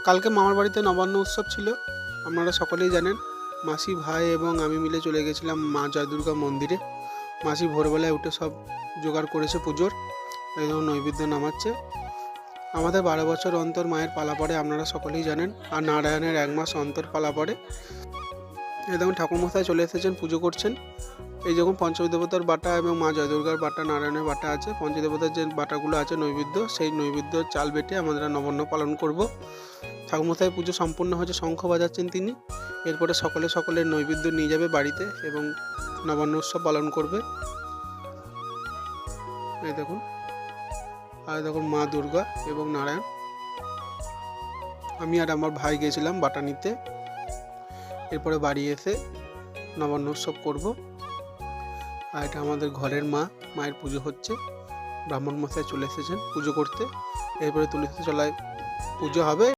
কালকে মামার বাড়িতে নবান্ন উৎসব ছিল, আপনারা সকলেই জানেন। মাসি, ভাই এবং আমি মিলে চলে গেছিলাম মা জয় দুর্গা মন্দিরে। মাসি ভোরবেলায় উঠে সব জোগাড় করেছে পুজোর, এবং নৈবেদ্য নামাচ্ছে। আমাদের 12 বছর অন্তর মায়ের পালা পড়ে, আপনারা সকলেই জানেন। আর নারায়ণের 1 মাস অন্তর পালা পড়ে। এই দেখুন ঠাকুরমশাই চলে এসেছেন, পুজো করছেন। এই যখন পঞ্চদেবতার বাটা এবং মা জয় দুর্গার বাটা, নারায়ণের বাটা আছে, পঞ্চদেবতার যে বাটাগুলো আছে নৈবেদ্য, সেই নৈবেদ্য চাল বেটে আমরা নবান্ন পালন করব। ঠাকুরমশাই পুজো সম্পূর্ণ হয়েছে, শঙ্খ বাজাচ্ছেন তিনি। এরপরে সকলের নৈবেদ্য নিয়ে যাবে বাড়িতে এবং নবান্ন উৎসব পালন করবে। এই দেখুন, আর দেখুন মা দুর্গা এবং নারায়ণ। আমি আর আমার ভাই গেছিলাম বাটা নিতে। এরপরে বাড়ি এসে নবান্ন উৎসব করব। আর এটা আমাদের ঘরের মা, মায়ের পুজো হচ্ছে। ব্রাহ্মণ মশাই চলে এসেছেন পুজো করতে। এরপরে তুলসী তলায় পুজো হবে।